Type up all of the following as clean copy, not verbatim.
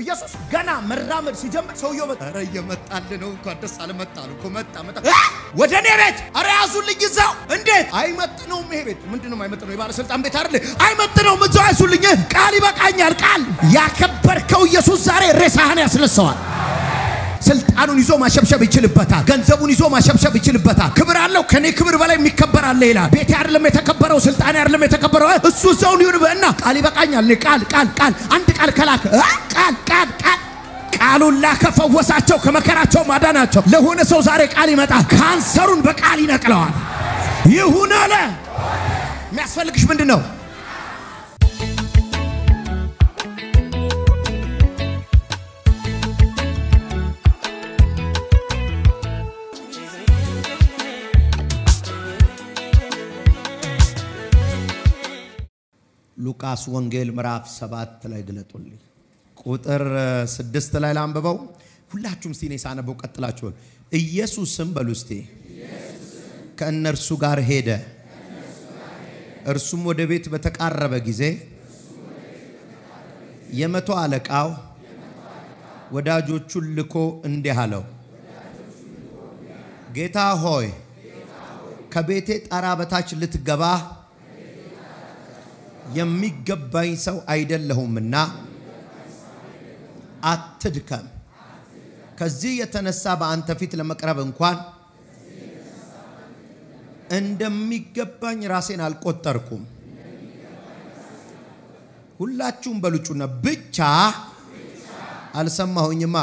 ኢየሱስ ገና መራመድ ሲጀምር ሰውየው መጣ አረ እየመጣል ነው እንኳን ደስ አለመጣሉ መጣ ወደኔ ቤት አረ ያዙልኝ እዛው እንዴት አይመጥነው ይሄ ቤት ምንድነው አይመጥነው የባለስልጣን ቤት አይደል አይመጥነው እዛው ያዙልኝ ቃል ይበቃኛል ቃል ያከበርከው ኢየሱስ ዛሬ ሬሳህን ያስነሳዋል ስልጣኑን ይዞ ማሸብሸብ ይችልበታል ገንዘቡን ይዞ ማሸብሸብ ይችልበታል ክብር አለው ከኔ ክብር በላይ የሚከበር አለ ይላል ቤት አይደለም የተከበረው ስልጣን አይደለም የተከበረው እሱ ዘውን ይሁንበና ቃል ይበቃኛል ቃል አንድ ቃል ከላከ ቃል ቃሉን ላከፈወሳቸው ከመከራቸው ማዳናቸው ለሆነ ሰው ዛሬ ቃል ይመጣ ካንሰሩን በቃል ይነቅለዋል ይሁን አለ የሚያስፈልግሽ ምንድነው ሉቃስ ወንጌል ምዕራፍ 7 ላይ ግለጡልኝ ቁጥር 6 ላይ ላንብበው ሁላችሁም ሲኔ ሳነበው ቀጥላችሁ ኢየሱስም በሉስቲ ከእነርሱ ጋር ሄደ እርሱም ወደ ቤት በተቃረበ ጊዜ የመቶ አለቃው ወዳጆቹን ልኮ እንዲህ አለው ጌታ ሆይ ከቤቴ ጣራ በታች ልትገባ የሚገባኝ ሰው አይደለሁምና አትድከም ከዚህ የተነሳ በአንተ ፊት ለመቅረብ እንኳን እንደሚገባኝ ራሴን አልቆጠርኩም ሁላችሁም በሉጩና ብቻ አልሰማሁኝማ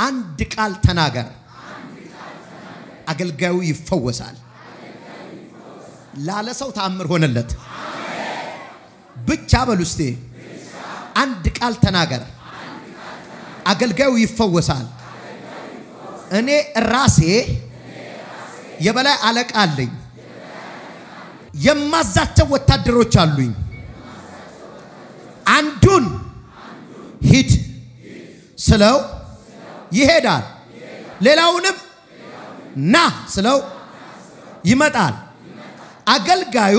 አንድ ቃል ተናገር አገልጋዩ ይፈወሳል ላለ ሰው ተአምር ሆነለት ብቻ በሉስቲ አንድ ቃል ተናገር አገልጋዩ ይፈወሳል እኔ ራሴ የበላይ አለቃ አለኝ የማዛቸው ወታደሮች አሉኝ አንዱን ሂድ ስለው ይሄዳል ሌላውንም ና ስለው ይመጣል አገልጋዩ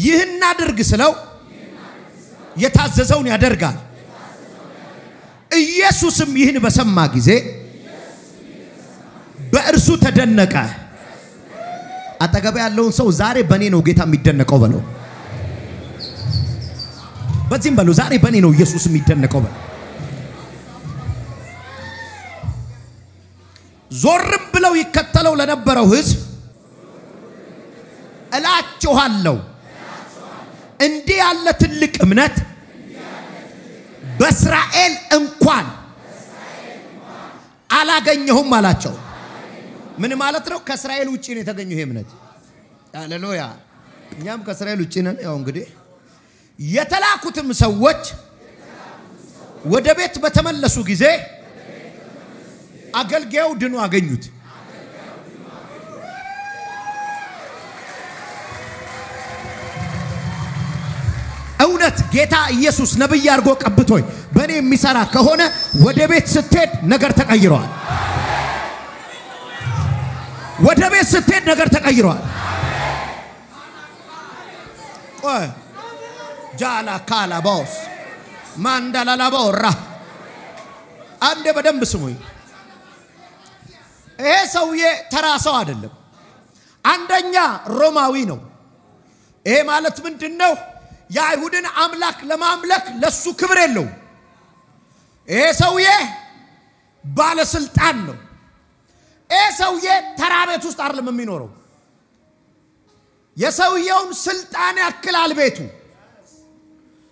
ይህን አድርግ ስለው የታዘዘውን ያደርጋል ኢየሱስም ይህን በሰማ ጊዜ በእርሱ ተደነቀ አጠገብ ያለውን ሰው ዛሬ በኔ ነው ጌታ የሚደነቀው በለው በዚህም በለው ዛሬ በኔ ነው ኢየሱስ የሚደነቀው በለው ዞርም ብለው ይከተለው ለነበረው ህዝብ እላችኋለሁ እንዲህ ያለ ትልቅ እምነት በእስራኤል እንኳን አላገኘሁም አላቸው ምን ማለት ነው ከእስራኤል ውጪ ነው የተገኘው ይሄ እምነት ሃሌሉያ እኛም ከእስራኤል ውጪ ነን ያው እንግዲህ የተላኩትም ሰዎች ወደ ቤት በተመለሱ ጊዜ አገልጋዩ ድኑ አገኙት እውነት ጌታ ኢየሱስ ነብይ አርጎ ቀብቶኝ በኔ የሚሰራ ከሆነ ወደ ቤት ስትሄድ ነገር ተቀይሯል ወደ ቤት ስትሄድ ነገር ተቀይሯል ቆይ ጃላ ካላ ቦስ ማንዳላ ላቦራ አንዴ በደንብ ስሙኝ ይሄ ሰውዬ ተራ ሰው አይደለም አንደኛ ሮማዊ ነው ይሄ ማለት ምንድነው የአይሁድን አምላክ ለማምለክ ለሱ ክብር የለው ይሄ ሰውዬ ባለስልጣን ነው ይሄ ሰውዬ ተራ ቤት ውስጥ አይደለም የሚኖረው የሰውየውን ስልጣን ያክላል ቤቱ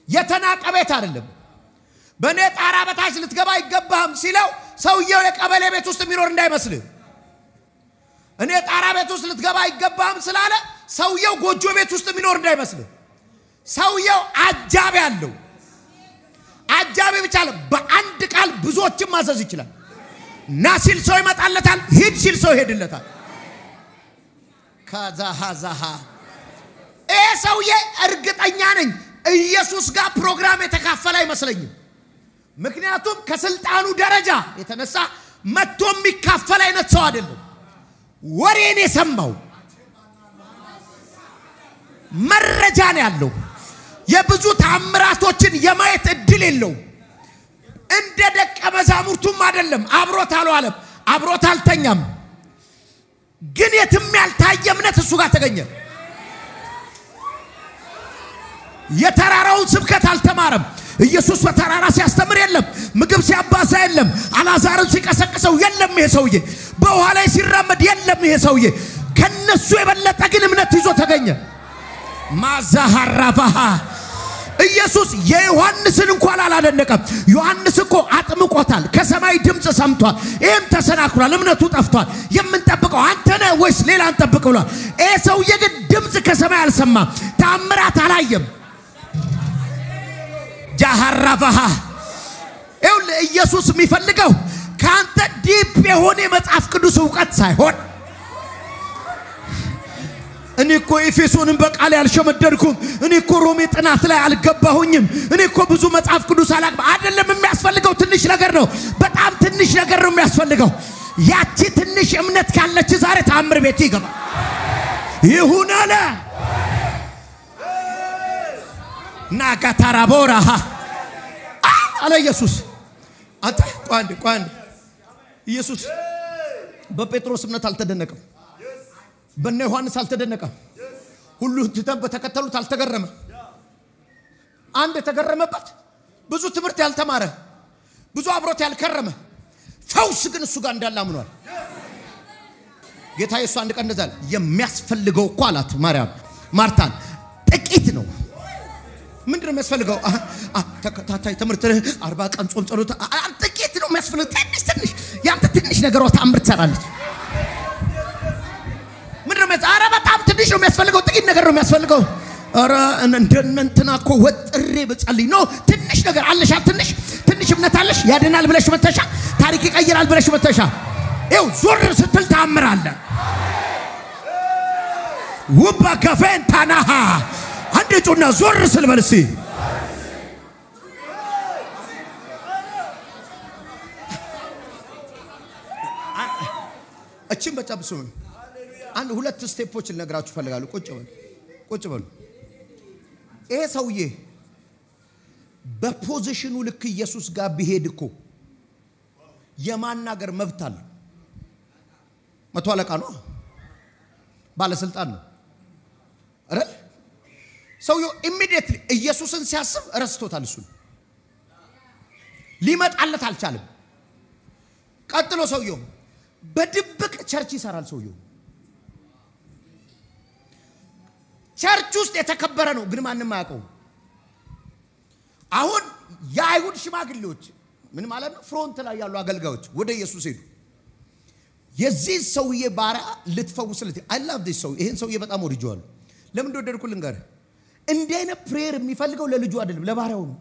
የተናቀ ቤት አይደለም በኔ ጣራ በታች ልትገባ ይገባም ሲለው ሰውየው የቀበሌ ቤት ውስጥ የሚኖር እንዳይመስል እኔ ጣራ ቤት ውስጥ ልትገባ ይገባም ስላለ ሰውየው ጎጆ ቤት ውስጥ የሚኖር እንዳይመስል ሰውየው አጃቢ ያለው አጃቢ ብቻ በአንድ ቃል ብዙዎችን ማዘዝ ይችላል ናሲል ሰው ይመጣለታል ሂድ ሲል ሰው ይሄድለታል ካዛሃዛሃ ሰውዬ እርግጠኛ ነኝ ኢየሱስ ጋር ፕሮግራም የተካፈለ አይመስለኝም ምክንያቱም ከስልጣኑ ደረጃ የተነሳ መጥቶ የሚካፈል አይነት ሰው አይደለም ወሬን የሰማው መረጃ ነው ያለው የብዙ ታምራቶችን የማየት እድል የለው እንደ ደቀ መዛሙርቱም አይደለም አብሮት አልዋለም አብሮት አልተኛም ግን የትም ያልታየ እምነት እሱ ጋር ተገኘ የተራራውን ስብከት አልተማረም ኢየሱስ በተራራ ሲያስተምር የለም ምግብ ሲያባዛ የለም አላዛርን ሲቀሰቅሰው የለም ይሄ ሰውዬ በውሃ ላይ ሲራመድ የለም ይሄ ሰውዬ ከነሱ የበለጠ ግን እምነት ይዞ ተገኘ ማዛሃራባሃ ኢየሱስ የዮሐንስን እንኳን አላደነቀም ዮሐንስ እኮ አጥምቆታል ከሰማይ ድምጽ ሰምቷል ይሄም ተሰናክሯል እምነቱ ጠፍቷል የምንጠብቀው አንተ ነህ ወይስ ሌላ አንጠብቅ ብሏል ይሄ ሰውዬ ግን ድምጽ ከሰማይ አልሰማም ተአምራት አላየም ጃሃራባሃ ኢየሱስ የሚፈልገው ካንተ ዲፕ የሆነ መጽሐፍ ቅዱስ ዕውቀት ሳይሆን እኔኮ ኤፌሶንን በቃል ያልሸመደድኩም እኔኮ ሮሜ ጥናት ላይ አልገባሁኝም እኔኮ ብዙ መጽሐፍ ቅዱስ አላቅም አይደለም የሚያስፈልገው ትንሽ ነገር ነው በጣም ትንሽ ነገር ነው የሚያስፈልገው ያቺ ትንሽ እምነት ካለች ዛሬ ተአምር ቤት ይገባል ይሁን አለ ናጋታራቦራ አለ ኢየሱስ አንተ ቋንድ ኢየሱስ በጴጥሮስ እምነት አልተደነቀም በእነ ዮሐንስ አልተደነቀም ሁሉ ትተን በተከተሉት አልተገረመ አንድ የተገረመበት ብዙ ትምህርት ያልተማረ ብዙ አብሮት ያልከረመ ፈውስ ግን እሱ ጋር እንዳለ አምኗል ጌታ ኢየሱስ አንድ ቀን እንደዛል የሚያስፈልገው እኮ አላት ማርታን ጥቂት ነው ምንድነው የሚያስፈልገው ተከታታይ ትምህርት 40 ቀን ጾም ጸሎት ጥቂት ነው የሚያስፈልገው ትንሽ ያንተ ትንሽ ነገር ተአምር ትሰራለች ምንድነው አረ በጣም ትንሽ ነው የሚያስፈልገው ጥቂት ነገር ነው የሚያስፈልገው አረ እንደነንተና እኮ ወጥሬ በጸልይ ነው ትንሽ ነገር አለሽ ትንሽ እምነት አለሽ ያድናል ብለሽ መተሻ ታሪክ ይቀይራል ብለሽ መተሻ ይው ዞር ስትል ተአምር አለ ውባ ከፈንታናሃ አንድ ጩና ዞር ስልበልሲ እቺን በጣብሱ አንድ ሁለት ስቴፖች ልነግራችሁ ፈልጋለሁ ቁጭ በሉ ይሄ ሰውዬ በፖዚሽኑ ልክ ኢየሱስ ጋር ቢሄድ እኮ የማናገር መብት አለ መቶ አለቃ ነው ባለስልጣን ነው አይደል ሰውዬው ኢሚዲየትሊ ኢየሱስን ሲያስብ ረስቶታል እሱ ሊመጣለት አልቻለም ቀጥሎ ሰውዬው በድብቅ ቸርች ይሰራል ሰውዬው ቸርች ውስጥ የተከበረ ነው ግን ማንንም አያውቀው አሁን የአይሁድ ሽማግሌዎች ምን ማለት ነው ፍሮንት ላይ ያሉ አገልጋዮች ወደ ኢየሱስ ሄዱ የዚህ ሰውዬ ባሪያ ልትፈውስለት አይ ላቭ ዲስ ሰው ይሄን ሰውዬ በጣም ወድጄዋለሁ ለምን እንደወደድኩ ልንገርህ እንደ አይነት ፕሬየር የሚፈልገው ለልጁ አይደለም ለባሪያው ነው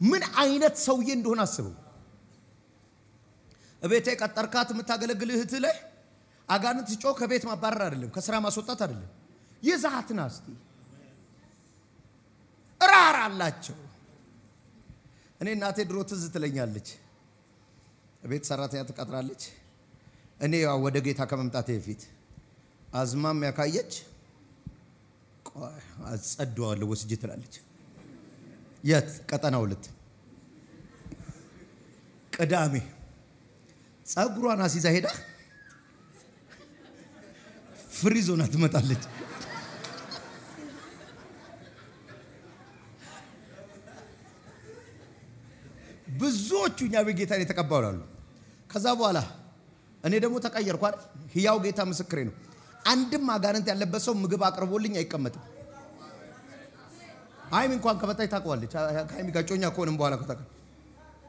ምን አይነት ሰውዬ እንደሆነ አስበው እቤቴ ቀጠርካት የምታገለግል እህት ላይ አጋንንት ጮህ ከቤት ማባረር አይደለም ከስራ ማስወጣት አይደለም ይዛሃትና እስቲ ራራላቸው እኔ እናቴ ድሮ ትዝ ትለኛለች ቤት ሰራተኛ ተቀጥራለች እኔ ያው ወደ ጌታ ከመምጣቴ በፊት አዝማም ያካየች አጸደዋለሁ ወስጄ ትላለች የት ቀጠናው ሁለት ቅዳሜ ጸጉሯን አሲዛ ሄዳ ፍሪዞና ትመጣለች ብዙዎቹኛ በጌታን የተቀበላሉ ከዛ በኋላ እኔ ደግሞ ተቀየርኩ አይደል ህያው ጌታ ምስክሬ ነው አንድም አጋንንት ያለበት ሰው ምግብ አቅርቦልኝ አይቀመጥም አይም እንኳን ከበታይ ታቀዋለች ካይሚ ጋጮኛ ኮንም በኋላ ከተቀ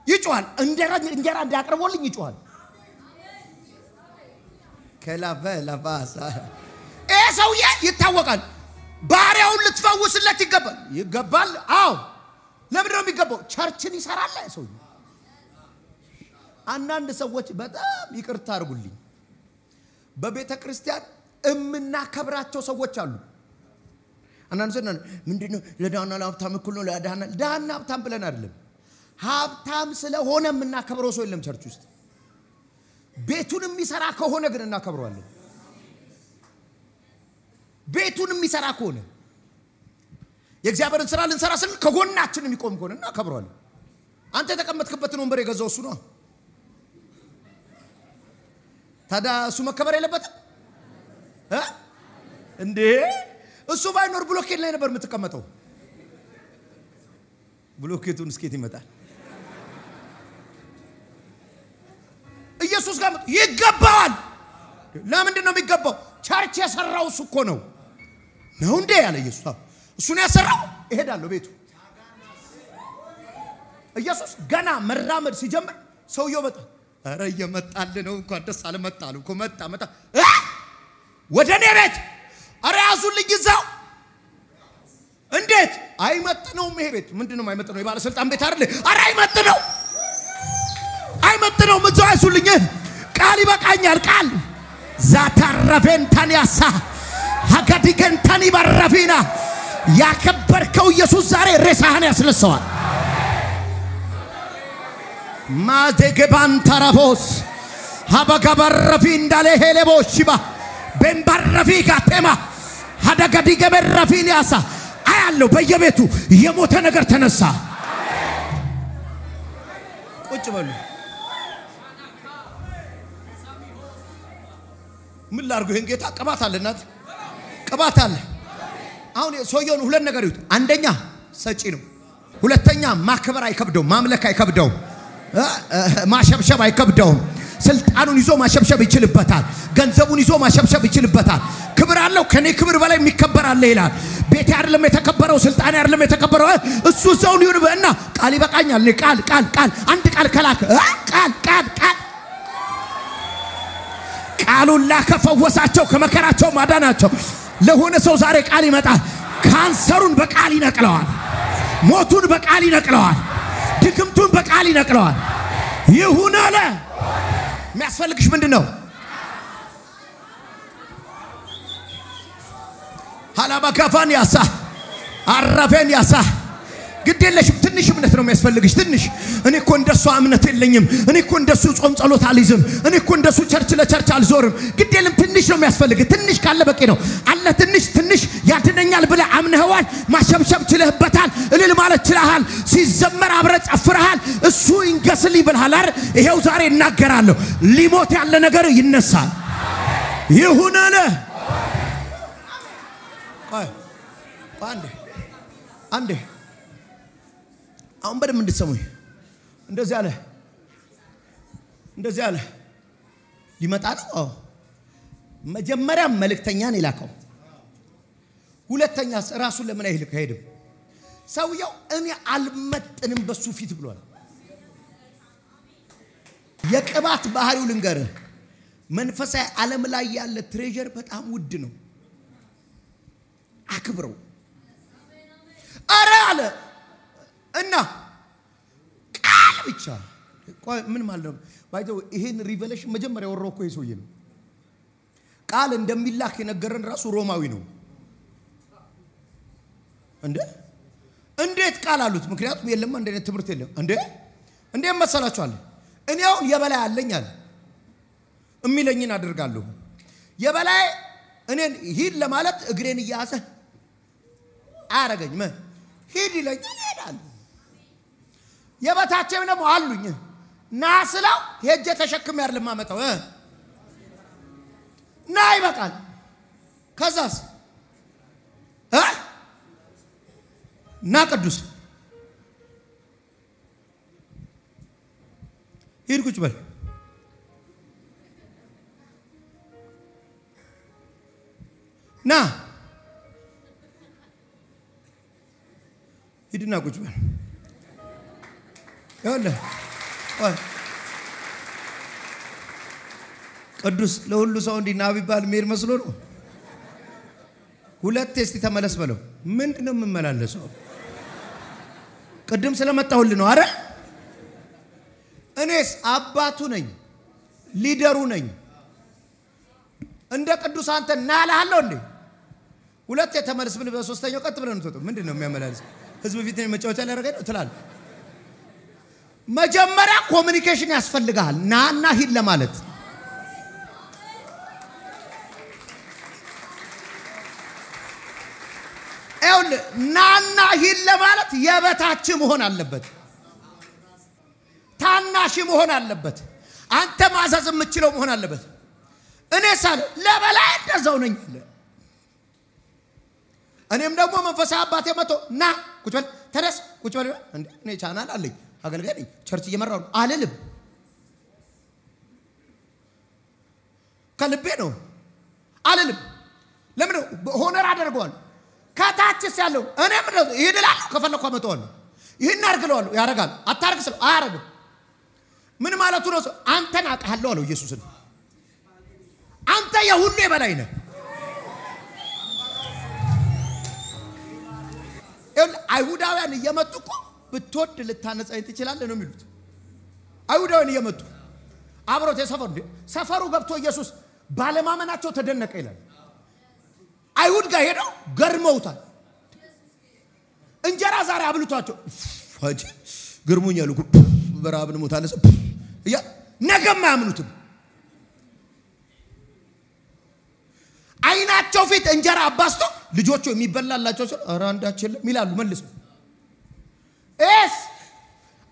ይጮሃል እንጀራ እንዳቀርቦልኝ ይጮሃል ከላበ ለባሳ ሰውዬ ይታወቃል ባሪያውን ልትፈውስለት ይገባል አው ለምን ነው የሚገባው ቸርችን ይሰራል ሰውዬ አንዳንድ ሰዎች በጣም ይቅርታ አድርጉልኝ በቤተ ክርስቲያን እምናከብራቸው ሰዎች አሉ አንዳንድ ሰው ምንድነው ለዳና ሀብታም እኩል ነው ለዳና ሀብታም ብለን አይደለም ሀብታም ስለሆነ የምናከብረው ሰው የለም ቸርች ውስጥ ቤቱን የሚሰራ ከሆነ ግን እናከብረዋለን ቤቱን የሚሰራ ከሆነ የእግዚአብሔርን ስራ ልንሰራ ስል ከጎናችን የሚቆም ከሆነ እናከብረዋለን አንተ የተቀመጥክበትን ወንበር የገዛው እሱ ነው ታዲያ እሱ መከበር የለበትም እንዴ እሱ ባይኖር ብሎኬት ላይ ነበር የምትቀመጠው ብሎኬቱን እስኪት ይመጣል ኢየሱስ ጋር ይገባዋል ለምንድን ነው የሚገባው ቸርች የሰራው እሱ እኮ ነው እንዴ ያለ ኢየሱስ እሱ ነው ያሰራው እሄዳለሁ ቤቱ ኢየሱስ ገና መራመድ ሲጀምር ሰውየው መጣ አረ እየመጣልህ ነው እንኳን ደስ አለ መጣሉ እኮ መጣ ወደኔ ቤት አረ ያዙልኝ እዛው እንዴት አይመጥነውም ይሄ ቤት ምንድነው የማይመጥነው የባለ ስልጣን ቤት አይደል አረ አይመጥነውም እዛው ያዙልኝ ቃል ይበቃኛል ቃል ዛታረፈንታን ያሳ ሀገዲገንታን ይበረፊና ያከበርከው ኢየሱስ ዛሬ ሬሳህን ያስነሳዋል ማዘገባን ተራፎስ ሀበጋበረፊ እንዳለ ሄለቦሽባ በእምባረፊ ጋተማ ሀደገዲገበረፊን ያሳ አያለው በየቤቱ የሞተ ነገር ተነሳ ቁጭ በሉ ምን ላርጉ ይሄን ጌታ ቅባት አለናት ቅባት አለ አሁን ሰውየውን ሁለት ነገር ይሁት አንደኛ ሰጪ ነው ሁለተኛ ማክበር አይከብደው ማምለክ አይከብደው ማሸብሸብ አይከብደው ስልጣኑን ይዞ ማሸብሸብ ይችልበታል ገንዘቡን ይዞ ማሸብሸብ ይችልበታል ክብር አለው ከኔ ክብር በላይ የሚከበር አለ ይላል ቤት አይደለም የተከበረው ስልጣን አይደለም የተከበረው እሱ ዘውን ይሁንበና ቃል ይበቃኛል ቃል አንድ ቃል ከላከ ቃል ቃሉን ላከፈወሳቸው ከመከራቸው ማዳናቸው ለሆነ ሰው ዛሬ ቃል ይመጣል ካንሰሩን በቃል ይነቅለዋል ሞቱን በቃል ይነቅለዋል ድክምቱን በቃል ይነቅለዋል ይሁን አለ የሚያስፈልግሽ ምንድነው ሐላባካፋን ያሳ አራፈን ያሳ ግዴለሽ ትንሽ እምነት ነው የሚያስፈልግሽ ትንሽ እኔ እኮ እንደሱ እምነት የለኝም እኔ እኮ እንደሱ ጾም ጸሎት አልይዝም እኔ እኮ እንደሱ ቸርች ለቸርች አልዞርም ግዴለም ትንሽ ነው የሚያስፈልግ ትንሽ ካለ በቂ ነው አለ ትንሽ ያድነኛል ብለ አምነህዋል ማሸብሸብ ችለህበታል እልል ማለት ችለሃል ሲዘመር አብረ ጨፍረሃል እሱ ይንገስል ይብልሃል አይደል ይሄው ዛሬ እናገራለሁ ሊሞት ያለ ነገር ይነሳል ይሁን አለ አንዴ አሁን በደም እንድትሰሙኝ እንደዚህ አለ ሊመጣ ነው መጀመሪያ መልእክተኛን ይላከው ሁለተኛ ራሱን ለምን አይሄድም ሰውየው እኔ አልመጥንም በሱ ፊት ብሏል የቅባት ባህሪው ልንገር መንፈሳዊ ዓለም ላይ ያለ ትሬዠር በጣም ውድ ነው አክብረው አረ አለ እና ቃል ብቻ ምን ማለት ነው ባይዘው ይሄን ሪቨሌሽን መጀመሪያ ወሮ እኮ ይሶይ ነው ቃል እንደሚላክ የነገረን ራሱ ሮማዊ ነው እንዴት ቃል አሉት ምክንያቱም የለም እንደነ ትምርት የለም እንዴ መሰላችኋል እኔ አሁን የበላይ አለኝ አለ እሚለኝን አደርጋለሁ የበላይ እኔን ሂድ ለማለት እግሬን ያያዘ አረጋኝ ሂድ ይለኛል እሄዳለሁ የበታቸም ነው አሉኝ ናስላው ሄጄ ተሸክም ያርል ማመጣው ና ይበቃል ከዛስ ና ቅዱስ ሂድ ቁጭ በል ና ሂድና ቁጭ በል ያለ ቅዱስ ለሁሉ ሰው እንዲና ቢባል ሜር መስሎ ነው ሁለት ቴስት ተመለስ በለው ምንድነው የምመላለሰው ቅድም ስለመጣሁል ነው አረ እኔስ አባቱ ነኝ ሊደሩ ነኝ እንደ ቅዱስ አንተ ናላለው እንዴ ሁለት ተመለስ ምን በሶስተኛው ቀጥ ብለን ተወጡ ምንድነው የሚያመላልስ ህዝብ ፊት ነው መጫወቻ ላይ ያረጋው ትላል መጀመሪያ ኮሙኒኬሽን ያስፈልጋል ናና ሂድ ለማለት ናና ሂድ ለማለት የበታች መሆን አለበት ታናሽ መሆን አለበት አንተ ማዘዝ የምትችለው መሆን አለበት እኔ ሳለ ለበላይ እንደዛው ነኝ አለ እኔም ደግሞ መንፈሳዊ አባቴ መጥቶ ና ቁጭ በል ተነስ ቁጭ በል እንዴ እኔ ቻናል አለኝ አገልጋይ ነኝ ቸርች እየመራው አልልም ከልቤ ነው አልልም ለምን ሆነር አደርገዋል ከታችስ ያለው እኔም ይሄድላል ከፈለኩ አመጣዋል ይሄን አርግለዋል ያረጋል አታርግስ አያረግም ምን ማለቱ ነው አንተን አቀሃለሁ አለው ኢየሱስን አንተ የሁሉ የበላይ ነህ አይሁዳውያን እየመጡኮ ብትወድ ልታነጻኝ ትችላለህ ነው የሚሉት አይሁዳውያን እየመጡ አብሮት የሰፈሩ ሰፈሩ ገብቶ ኢየሱስ ባለማመናቸው ተደነቀ ይላል አይሁድ ጋር ሄደው ገርመውታል እንጀራ ዛሬ አብልቷቸው ፈጅ ግርሙኛሉ በራብን ሞታለስ ያ ነገም አያምኑትም አይናቸው ፊት እንጀራ አባስቶ ልጆቹ የሚበላላቸው ኧረ አንዳችለም ይላሉ መልሶ እስ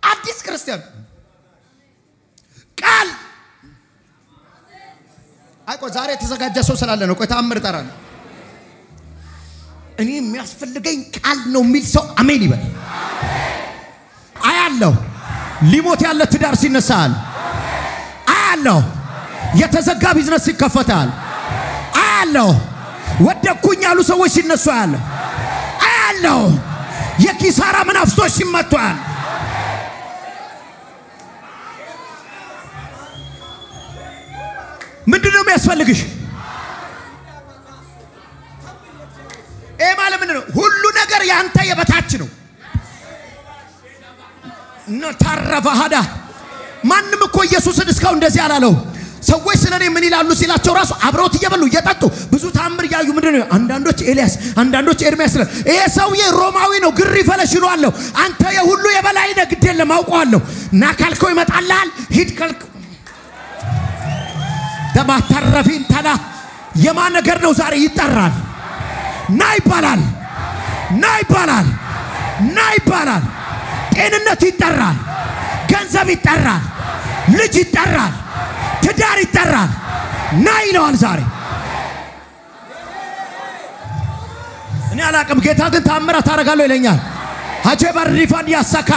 አዲስ ክርስቲያን ቃል አይቆ ዛሬ ተዘጋጀ ሰው ስላለ ነው ቆይ ተአምር ጠራን እኔ የሚያስፈልገኝ ቃል ነው የሚል ሰው አሜን ይበል አያለው ሊሞት ያለ ትዳር ሲነሳል አያለው የተዘጋ ቢዝነስ ይከፈታል አያለው ወደኩኝ ያሉ ሰዎች ሲነሱ አያለው የኪሳራ መናፍስቶች ሲመቷል ምንድነው የሚያስፈልግሽ ማለት ምንድነው ሁሉ ነገር ያንተ የበታች ነው ነታረፈሃዳ ማንንም እኮ ኢየሱስን እስካው እንደዚህ አላለው ሰዎች ስለኔ ምን ይላሉ ሲላቸው ራሱ አብሮት እየበሉ እየጠጡ ብዙ ታምር ያዩ ምንድነው አንዳንዶች ኤልያስ አንዳንዶች ኤርሚያስ ይሄ ሰውዬ ሮማዊ ነው ግሪ ፈለሽሎ አለው አንተ የሁሉ የበላይ ነህ ግድ የለም አውቀዋለሁ ና ካልከው ይመጣልሃል ሂድ ካልክ ተባተረፊን ተላ የማን ነገር ነው ዛሬ ይጠራል ና ይባላል ጤንነት ይጠራል ገንዘብ ይጠራል ልጅ ይጠራል ትዳር ይጠራል ና ይለዋል ዛሬ እኔ አላቅም ጌታ ግን ታምራት አደርጋለሁ ይለኛል አጀባር ሪፋን ያሳካ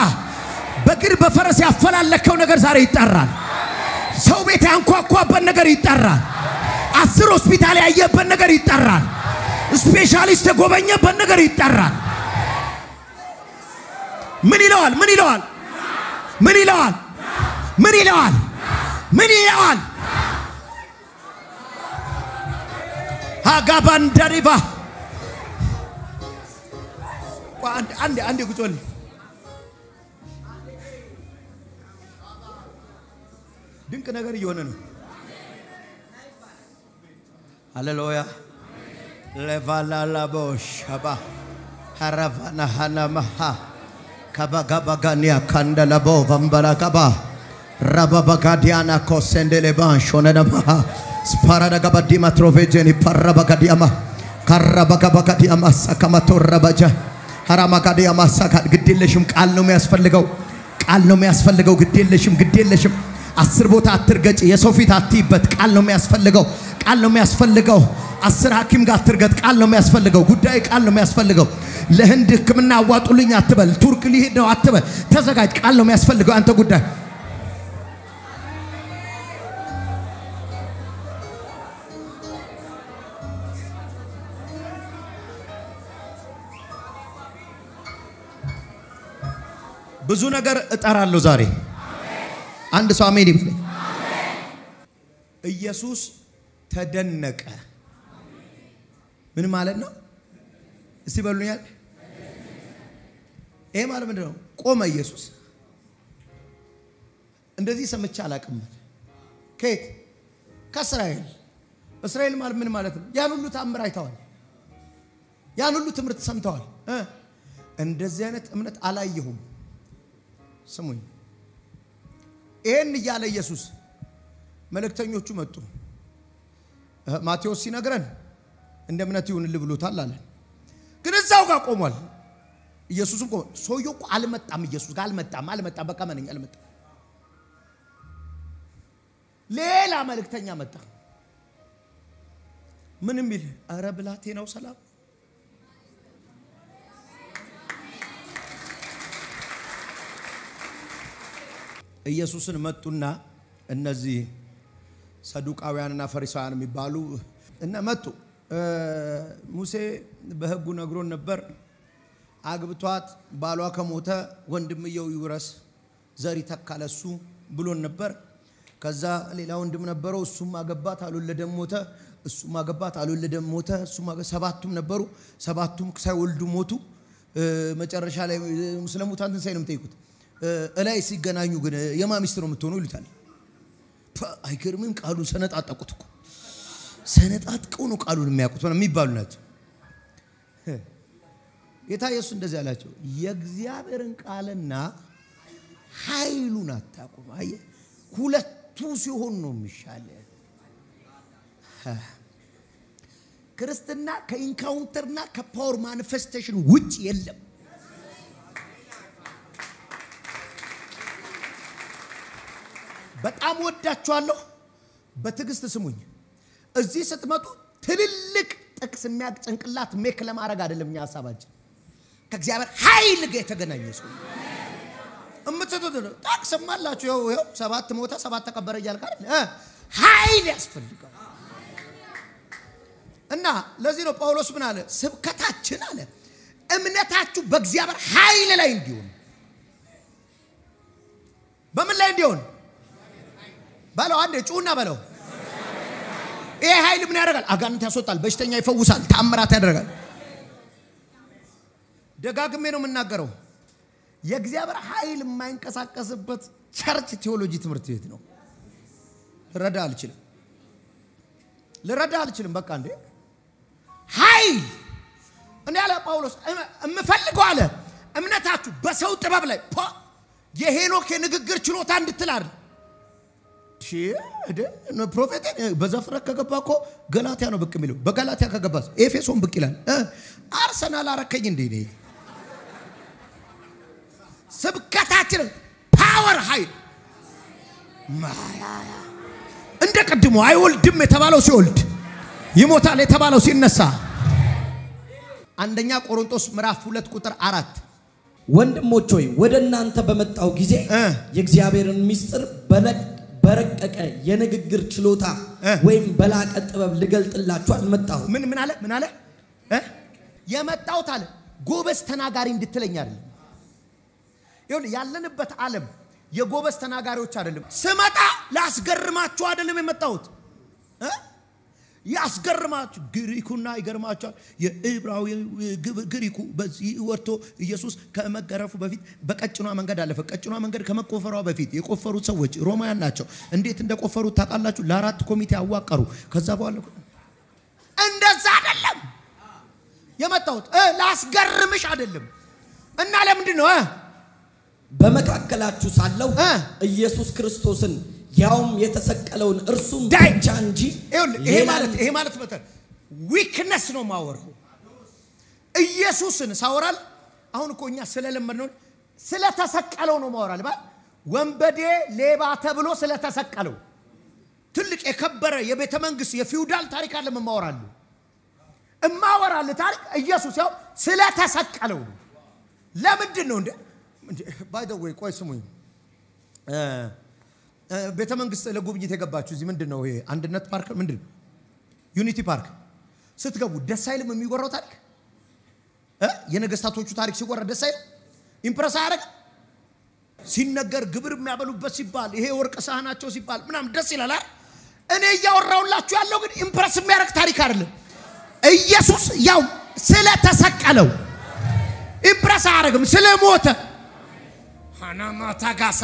በግር በፈረስ ያፈላለከው ነገር ዛሬ ይጠራል ሰው ቤት ያንኳኳበት ነገር ይጠራል 10 ሆስፒታል ያየበት ነገር ይጠራል ስፔሻሊስት የጎበኘበት ነገር ይጠራል ምን ይለዋል አጋባንደሪባ አንዴ ቁጭል ድንቅ ነገር እየሆነ ነው ሃሌሉያ ለቫላላቦሽባ ሃራቫና ሃናማሃ ካባጋባጋኒያ ካንደላቦ ቫምባላካባ rababagadiana kosendeleban shonedama sparadagabadima trovejeni parabagadiama karabagabagadiama sakamatorrabaja haramagadiama sakat ግድልሽም ቃል ነው የሚያስፈልገው ግድልሽም 10 ቦታ አትርገጭ የሰው ፊት አትይበት ቃል ነው የሚያስፈልገው 10 ሐኪም ጋር አትርገጥ ቃል ነው የሚያስፈልገው ጉዳይ ቃል ነው የሚያስፈልገው ለህንድ ህክምና አዋጡልኝ አትበል ቱርክ ሊሄድ ነው አትበል ተዘጋጅ ቃል ነው የሚያስፈልገው አንተ ጉዳይ ብዙ ነገር እጠራለሁ ዛሬ አንድ ሰው አሜን ይበል ኢየሱስ ተደነቀ ምን ማለት ነው እስቲ በሉኛል ይሄ ማለት ምንድነው ቆመ ኢየሱስ እንደዚህ ሰምቼ አላቅም ከየት ከእስራኤል ማለት ምን ማለት ነው ያን ሁሉ ታምር አይተዋል ያን ሁሉ ትምህርት ሰምተዋል እንደዚህ አይነት እምነት አላየሁም ስሙኝ ይሄን ያለ ኢየሱስ መልእክተኞቹ መጡ ማቴዎስ ሲነግረን እንደ እምነት ይሁንልህ ብሎታል አለ ግን እዛው ጋር ቆሟል ኢየሱስም ቆሞ ሰውየው አልመጣም ኢየሱስ ጋር አልመጣም በቃ ማንኛ አልመጣም ሌላ መልእክተኛ መጣ ምን የሚል አረ ብላቴ ነው ሰላም ኢየሱስን መጡና እነዚህ ሰዱቃውያንና ፈሪሳውያን የሚባሉ እና መጡ ሙሴ በህጉ ነግሮን ነበር አግብቷት ባሏ ከሞተ ወንድምየው ይውረስ ዘሪ ተካለሱ ብሎን ነበር ከዛ ሌላ ወንድም ነበረው እሱም አገባት አልወለደም ሞተ እሱም አገባት አልወለደም ሞተ እሱም ሰባቱም ነበሩ ሰባቱም ሳይወልዱ ሞቱ መጨረሻ ላይ ሙስሊሙታን ተንሳይንም ተይኩት እላይ ሲገናኙ ግን የማሚስት ነው የምትሆነው ይሉታል አይገርምም ቃሉን ሰነጣጣቁት እኮ ሰነጣጥቀው ነው ቃሉን የሚያውቁት ነው የሚባሉ ናቸው ጌታ ኢየሱስ እንደዚህ አላቸው የእግዚአብሔርን ቃልና ኃይሉን አታውቁም አየ ሁለቱ ሲሆን ነው የሚሻለው ክርስትና ከኢንካውንተርና ከፓወር ማኒፌስቴሽን ውጭ የለም በጣም ወዳችኋለሁ በትግስት ስሙኝ እዚህ ስትመጡ ትልልቅ ጥቅስ የሚያጭንቅላት ሜክ ለማድረግ አይደለም ሐሳባችን ከእግዚአብሔር ኃይል ጋር የተገናኘ ሰው እምትተቱ ታክስማላችሁ ይሄው ሰባት ሞተ ሰባት ተቀበረ ይያልካል ኃይል ያስፈልጋል እና ለዚህ ነው ጳውሎስ ምን አለ ስብከታችን አለ እምነታችሁ በእግዚአብሔር ኃይል ላይ እንዲሆን በምን ላይ እንዲሆን ባለው አንዴ ጩና ባለው ይሄ ኃይል ምን ያደርጋል አጋንንት ያስወጣል በሽተኛ ይፈውሳል ተአምራት ያደርጋል ደጋግሜ ነው የምናገረው የእግዚአብሔር ኃይል የማይንቀሳቀስበት ቸርች ቴዎሎጂ ትምህርት ቤት ነው ልረዳ አልችልም በቃ እንዴ ኃይል እኔ ያለ ጳውሎስ እምፈልገው አለ እምነታችሁ በሰው ጥበብ ላይ የሄኖክ የንግግር ችሎታ እንድትላር ነው ፕሮፌት በዘፍረክ ከገባኮ ገላትያ ነው ብቅ የሚለው በገላትያ ከገባስ ኤፌሶን ብቅ ይላል አርሰናል አረከኝ እንዴ ነኝ ስብከታችን ፓወር ኃይል ማያ እንደ ቀድሞ አይወልድም የተባለው ሲወልድ ይሞታል የተባለው ሲነሳ አንደኛ ቆሮንቶስ ምዕራፍ 2 ቁጥር 4 ወንድሞች ሆይ ወደናንተ በመጣው ጊዜ የእግዚአብሔርን ሚስጥር በረቀቀ የንግግር ችሎታ ወይም በላቀ ጥበብ ልገልጥላችሁ አልመጣሁ ምን አለ የመጣውት አለ ጎበዝ ተናጋሪ እንድትለኝ አይደለም ይሁን ያለንበት ዓለም የጎበዝ ተናጋሪዎች አይደለም ስመጣ ላስገርማችሁ አይደለም የመጣውት ያስገርማችሁ ግሪኩና ይገርማችሁ የዕብራዊ ግሪኩ በዚህ ወርቶ ኢየሱስ ከመገረፉ በፊት በቀጭኗ መንገድ አለፈ ቀጭኗ መንገድ ከመቆፈሯ በፊት የቆፈሩት ሰዎች ሮማያን ናቸው እንዴት እንደቆፈሩት ታውቃላችሁ ለአራት ኮሚቴ አዋቀሩ ከዛ በኋላ እንደዛ አይደለም የመጣውት ላስገርምሽ አይደለም እና ለምንድን ነው በመካከላችሁ ሳለው ኢየሱስ ክርስቶስን ያውም የተሰቀለውን እርሱም ብቻ እንጂ ይሄ ማለት በተር ዊክነስ ነው ማወራው ኢየሱስን ሳወራል አሁን እኮኛ ስለለመድነው ስለተሰቀለው ነው ማወራል ባል ወንበዴ ሌባ ተብሎ ስለተሰቀለው ትልቅ የከበረ የቤተ መንግስት የፊውዳል ታሪክ አለ ማወራል እማወራል ታሪክ ኢየሱስ ያው ስለተሰቀለው ለምንድን ነው እንዴ ባይ ዘ ዌይ ቆይ ስሙኝ ቤተ መንግስት ለጉብኝት የገባችሁ እዚህ ምንድነው ይሄ አንድነት ፓርክ ምንድነው ዩኒቲ ፓርክ ስትገቡ ደስ አይልም የሚወራው ታሪክ የነገስታቶቹ ታሪክ ሲወራ ደስ አይልም ኢምፕረስ አያረግ ሲነገር ግብር የሚያበሉበት ሲባል ይሄ ወርቅ ሳህናቸው ሲባል ምናም ደስ ይላል እኔ ያወራውላችሁ ያለው ግን ኢምፕረስ የሚያረግ ታሪክ አይደለም ኢየሱስ ያው ስለተሰቀለው ኢምፕረስ አያረግም ስለሞተ ሃናማታ ጋሳ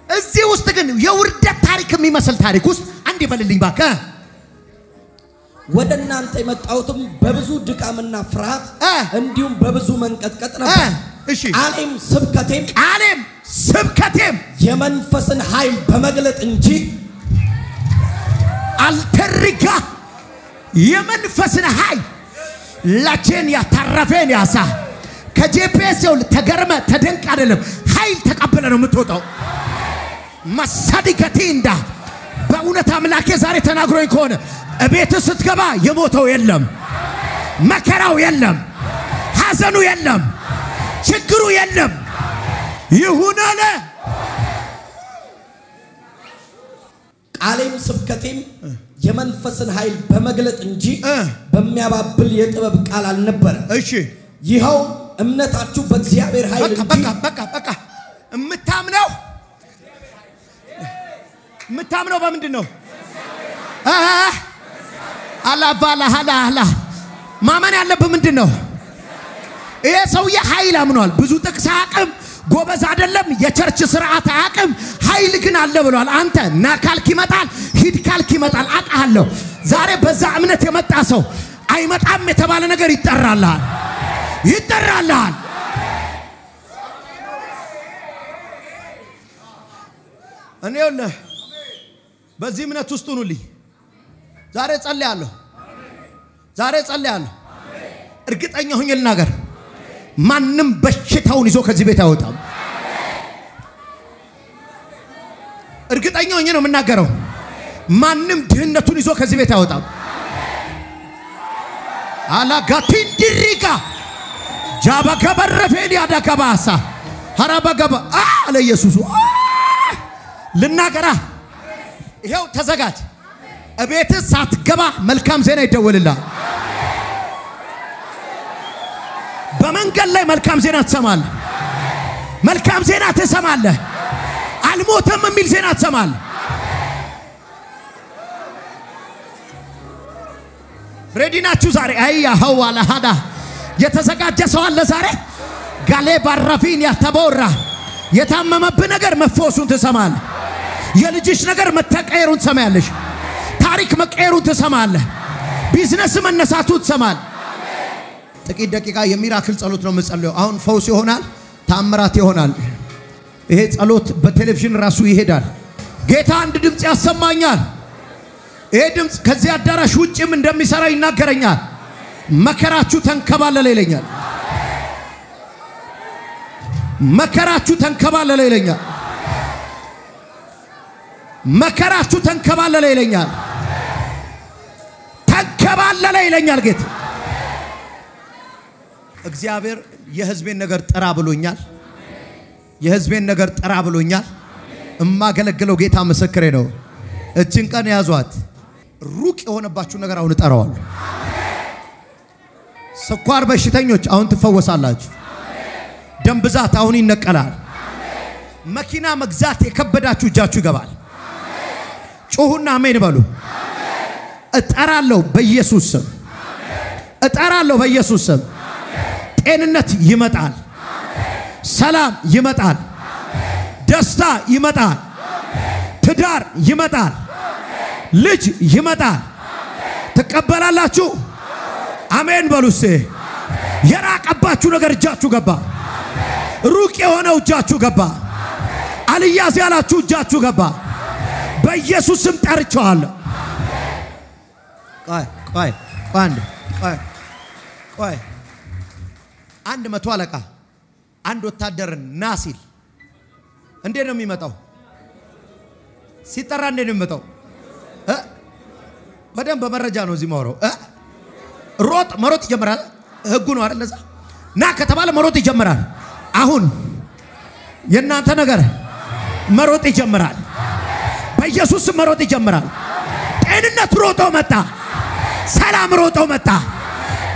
እዚህ ውስጥ ግን የውርደት ታሪክ የሚመስል ታሪክ ውስጥ አንድ ይበልልኝ ባከ ወደናንተ የመጣውትም በብዙ ድካምና ፍርሃት እንዲሁም በብዙ መንቀጥቀጥ ነበር እሺ ቃሌም ስብከቴም የመንፈስን ኃይል በመግለጥ እንጂ አልተሪጋ የመንፈስን ኃይል ላቼን ያታረፈን ያሳ ከጂፒኤስ ይሁን ተገርመ ተደንቅ አይደለም ኃይል ተቀበለ ነው የምትወጣው ማሳዲከቲንዳ በእውነት አምላኬ ዛሬ ተናግሮኝ ከሆነ እቤት ስትገባ የሞተው የለም መከራው የለም ሐዘኑ የለም ችግሩ የለም ይሁን አለ ቃሌም ስብከቴም የመንፈስን ኃይል በመግለጥ እንጂ በሚያባብል የጥበብ ቃል አልነበረ እሺ ይሄው እምነታችሁ በእግዚአብሔር ኃይል እንጂ በቃ የምታምነው በምንድነው አላ ማመን ያለብህ ምንድነው ይሄ ሰውዬ ኃይል አምኗል ብዙ ጥቅስ አቅም ጎበዝ አይደለም የቸርች ስርዓት አቅም ኃይል ግን አለ ብሏል አንተ ናካልክ ይመጣል ሂድ ካልክ ይመጣል አቃለሁ ዛሬ በዛ እምነት የመጣ ሰው አይመጣም የተባለ ነገር ይጠራልሃል እኔ ወለ በዚህ እምነት ውስጥ ሁኑልኝ ዛሬ ጸልያለሁ እርግጠኛ ሆኜ ልናገር ማንንም በሽታውን ይዞ ከዚህ ቤት አይወጣም እርግጠኛ ሆኜ ነው የምናገረው ማንንም ድህነቱን ይዞ ከዚህ ቤት አይወጣም አላጋቲን ድሪጋ ጃባከበረፈዲ አዳከባሳ ሐራባገባ አለ ኢየሱስ ልናገራ ይሄው ተዘጋጅ እቤት ሳትገባ መልካም ዜና ይደወልልሃል በመንገድ ላይ መልካም ዜና ትሰማለህ መልካም ዜና ትሰማለህ አልሞተም የሚል ዜና ትሰማለህ ሬዲ ናችሁ ዛሬ አያ ሐዋላ ሀዳ የተዘጋጀ ሰው አለ ዛሬ ጋሌ ባራፊን ያተቦራ የታመመብህ ነገር መፈወሱን ትሰማለህ የልጅሽ ነገር መተቀየሩን ትሰማያለሽ ታሪክ መቀየሩን ትሰማለህ ቢዝነስ መነሳቱን ትሰማለህ ጥቂት ደቂቃ የሚራክል ጸሎት ነው የምጸልየው አሁን ፈውስ ይሆናል ታምራት ይሆናል ይሄ ጸሎት በቴሌቪዥን ራሱ ይሄዳል ጌታ አንድ ድምጽ ያሰማኛል ይሄ ድምጽ ከዚህ አዳራሽ ውጭም እንደሚሰራ ይናገረኛል መከራችሁ ተንከባለለ ይለኛል መከራችሁ ተንከባለለ ይለኛል መከራችሁ ተንከባለለ ይለኛል ተንከባለለ ይለኛል ጌታ እግዚአብሔር የሕዝቤን ነገር ጥራ ብሎኛል የሕዝቤን ነገር ጥራ ብሎኛል እማገለግለው ጌታ ምስክሬ ነው እቺን ቀን ያዟት ሩቅ የሆነባችሁ ነገር አሁን እጠራዋለሁ ስኳር በሽተኞች አሁን ትፈወሳላችሁ ደም ብዛት አሁን ይነቀላል መኪና መግዛት የከበዳችሁ እጃችሁ ይገባል ጮሁና አሜን በሉ እጠራለሁ በኢየሱስ ስም እጠራለሁ በኢየሱስ ስም ጤንነት ይመጣል ሰላም ይመጣል ደስታ ይመጣል ትዳር ይመጣል ልጅ ይመጣል ተቀበላላችሁ አሜን በሉስ የራቀባችሁ ነገር እጃችሁ ገባ ሩቅ የሆነው እጃችሁ ገባ አልያዝ ያላችሁ እጃችሁ ገባ በኢየሱስ ስም ጠርቻለሁ ቆይ አንድ መቶ አለቃ አንድ ወታደርን ናሲል እንዴ ነው የሚመጣው ሲጠራ እንዴ ነው የሚመጣው በደንብ በመረጃ ነው እዚህ ማውራው መሮጥ ይጀምራል ህጉ ነው አይደል ለዛ ና ከተባለ መሮጥ ይጀምራል አሁን የናንተ ነገር መሮጥ ይጀምራል በኢየሱስ መሮጥ ይጀምራል ጤንነት ሮጦ መጣ ሰላም ሮጦ መጣ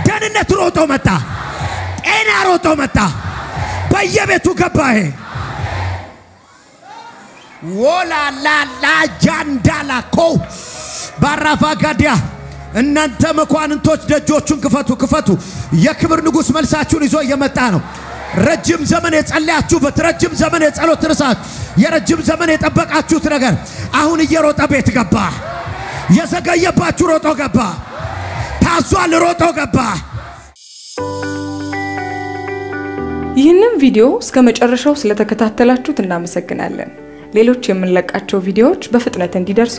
ደህንነት ሮጦ መጣ ጤና ሮጦ መጣ በየቤቱ ገባህ ወላላላ ጃንዳላኮ ባራፋጋዲያ እናንተ መኳንንቶች ደጆቹን ክፈቱ የክብር ንጉስ መልሳችሁን ይዞ እየመጣ ነው ረጅም ዘመን የጸለያችሁበት ረጅም ዘመን የጸሎት ርሳት የረጅም ዘመን የጠበቃችሁት ነገር አሁን እየሮጠ ቤት ገባ የዘገየባችሁ ሮጦ ገባ ታዟል ሮጦ ገባ ይህንን ቪዲዮ እስከ መጨረሻው ስለተከታተላችሁት እናመሰግናለን ሌሎች የምንለቃቸው ቪዲዮዎች በፍጥነት እንዲደርሱ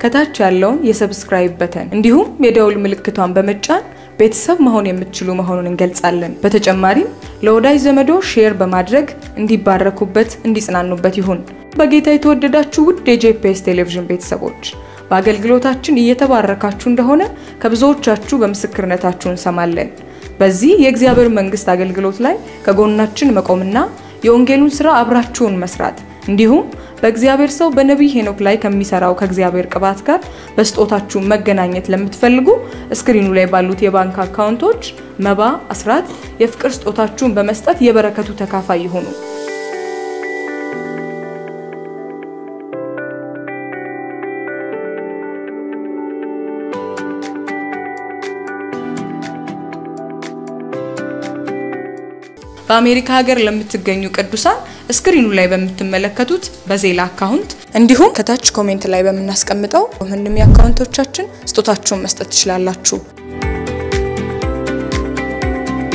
ከታች ያለውን የሰብስክራይብ በተን እንዲሁም የደውል ምልክቷን በመጫን ቤተሰብ መሆን የምትችሉ መሆኑን እንገልጻለን። በተጨማሪም ለወዳጅ ዘመዶ ሼር በማድረግ እንዲባረኩበት እንዲጽናኑበት ይሁን። በጌታ የተወደዳችሁ ውድ የጄፒኤስ ቴሌቪዥን ቤተሰቦች በአገልግሎታችን እየተባረካችሁ እንደሆነ ከብዙዎቻችሁ በምስክርነታችሁ እንሰማለን። በዚህ የእግዚአብሔር መንግስት አገልግሎት ላይ ከጎናችን መቆምና የወንጌሉን ሥራ አብራችሁን መስራት እንዲሁም በእግዚአብሔር ሰው በነብይ ሄኖክ ላይ ከሚሰራው ከእግዚአብሔር ቅባት ጋር በስጦታችሁ መገናኘት ለምትፈልጉ ስክሪኑ ላይ ባሉት የባንክ አካውንቶች መባ፣ አስራት፣ የፍቅር ስጦታችሁን በመስጠት የበረከቱ ተካፋይ ይሁኑ። በአሜሪካ ሀገር ለምትገኙ ቅዱሳን ስክሪኑ ላይ በምትመለከቱት በዜላ አካውንት እንዲሁም ከታች ኮሜንት ላይ በመናስቀምጠው ምንም የአካውንቶቻችን ስጦታችሁን መስጠት ትችላላችሁ።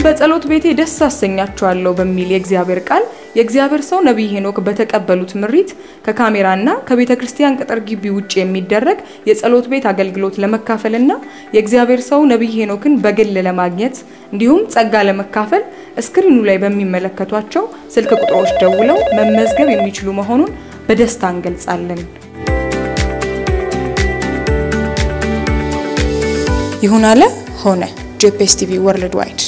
በጸሎት ቤቴ ደስ አሰኛችኋለሁ በሚል የእግዚአብሔር ቃል የእግዚአብሔር ሰው ነብይ ሄኖክ በተቀበሉት ምሪት ከካሜራና ከቤተክርስቲያን ቅጥር ግቢ ውጪ የሚደረግ የጸሎት ቤት አገልግሎት ለመካፈልና የእግዚአብሔር ሰው ነብይ ሄኖክን በግል ለማግኘት እንዲሁም ጸጋ ለመካፈል ስክሪኑ ላይ በሚመለከቷቸው ስልክ ቁጥሮች ደውለው መመዝገብ የሚችሉ መሆኑን በደስታ እንገልጻለን። ይሁን አለ ሆነ። ጄፒኤስ ቲቪ ወርልድ ዋይድ